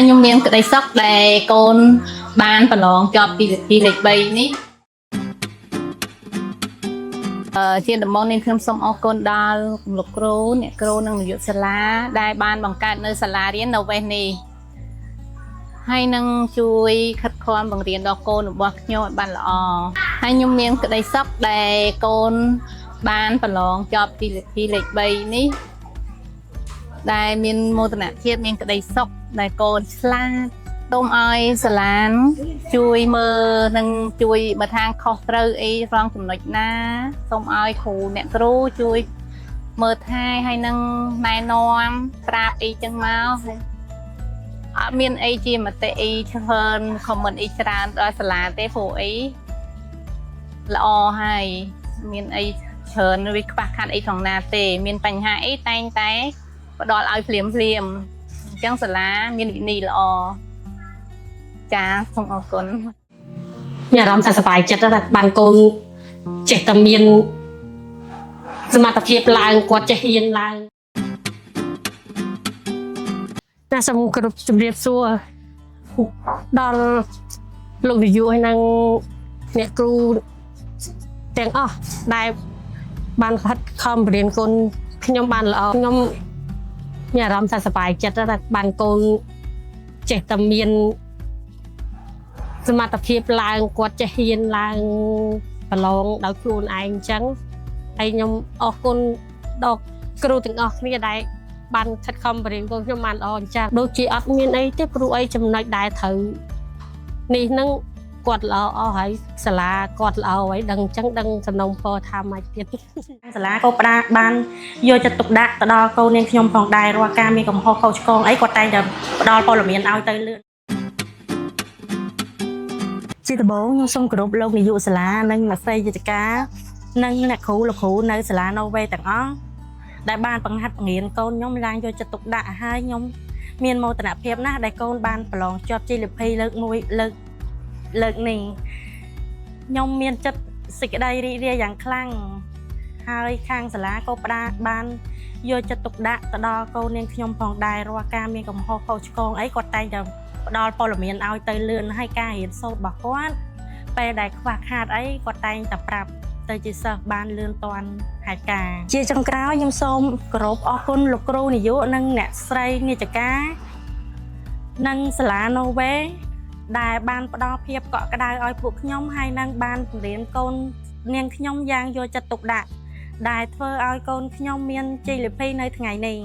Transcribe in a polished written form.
ហើយខ្ញុំមានក្តីសុខដែលកូនបានប្រឡងជាប់ពីលេខ3នេះជាដំបូងនេះខ្ញុំសូមអរគុណដល់លោកគ្រូអ្នកគ្រូនិងនាយកសាលាដែលបានបង្កើតនៅសាលារៀននៅវេសនេះហើយនឹងជួយខិតខំបង្រៀនដល់កូនរបស់ខ្ញុំឲ្យបានល្អហើយខ្ញុំមានក្តីសុខដែលកូនបានប្រឡងជាប់ពីលេខ3នេះដែលមានមោទនភាពមានក្តីសុខដែលកូនឆ្លាតសូមឲ្យសាលាជួយមើលនិងជួយបើທາງខុសត្រូវអីរងចំណុចណាសូមឲ្យគ្រូអ្នកគ្រូជួយមើលថែហើយនឹងណែនាំប្រាប់អីចឹងមកអត់មានអីជាមតិអីច្រើន comment អីច្រើនដល់សាលាទេព្រោះអីល្អហើយមានអីច្រើនវាខ្វះខាតអីផងណាទេមានបញ្ហាអីតែងតែផ្ដល់ឲ្យភ្លាមអញ្ចឹងសាលាមានវិន័យល្អចាសូមអរគុណមានអារម្មណ៍ថាសប្បាយចិត្តណាស់បានកូនចេះតែមានសមត្ថភាពឡើងគាត់ចេះហ៊ានឡើងតែសូមគ្រប់ជម្រាបសួរដល់លោកនាយកហើយនិងអ្នកគ្រូទាំងអស់ដែលបានខិតខំបរៀនកូនខ្ញុំបានល្អខ្ញុំមានអារម្មណ៍ថាសប្បាយចិត្តណាស់បានកូនចេះតែមានសមត្ថភាពឡើងគាត់ចេះហ៊ានឡើងប្រឡងដោយខ្លួនឯងអញ្ចឹងហើយខ្ញុំអរគុណដល់គ្រូទាំងអស់គ្នាដែលបានខិតខំបរៀនកូនខ្ញុំបានល្អអញ្ចឹងដូចជាអត់មានអីទេគ្រូអីចំណុចដែលត្រូវនេះនឹងគាត់ល្អអស់ហើយសាលាគាត់ល្អហើយដឹងអញ្ចឹងដឹងសំណុំពរថាមកទៀតសាលាក៏បានយកចិត្តទុកដាក់ទៅដល់កូននាងខ្ញុំផងដែររាល់ការមានកំហុសខុសឆ្គងអីគាត់តែងតែផ្ដល់ព័ត៌មានឲ្យទៅលឿនជាដំបូងខ្ញុំសូមគោរពលោកនាយកសាលានិងអ្នកស្រីយិតិកានិងអ្នកគ្រូលោកគ្រូនៅសាលាណូវេទាំងអស់ដែលបានបង្ហាត់បង្រៀនកូនខ្ញុំឡើងយកចិត្តទុកដាក់ហើយខ្ញុំមានមោទនភាពណាស់ដែលកូនបានប្រឡងជាប់ជ័យលាភីលើកនេះខ្ញុំមានចិត្តសេចក្តីរីករាយយ៉ាងខ្លាំងហើយខាងសាលាក៏បានយកចិត្តទុកដាក់ទៅដល់កូននាងខ្ញុំផងដែររាល់ការមានកំហុសខុសឆ្គងអីគាត់តែងតែផ្ដល់ព័ត៌មានឲ្យទៅលឿនហើយការរៀនសូត្ររបស់គាត់ពេលដែលខ្វះខាតអីគាត់តែងតែប្រាប់ទៅជាសិស្សបានលឿនទាន់ហេតុការណ៍ជាចុងក្រោយខ្ញុំសូមគោរពអរគុណលោកគ្រូនាយកនិងអ្នកស្រីនាចកានិងសាលាណូវេដែលបានផ្ដល់ភាពកក់ក្ដៅឲ្យពួកខ្ញុំហើយនឹងបានបង្រៀនកូននាងខ្ញុំយ៉ាងយកចិត្តទុកដាក់ដែលធ្វើឲ្យកូនខ្ញុំមានជ័យលាភីនៅថ្ងៃនេះ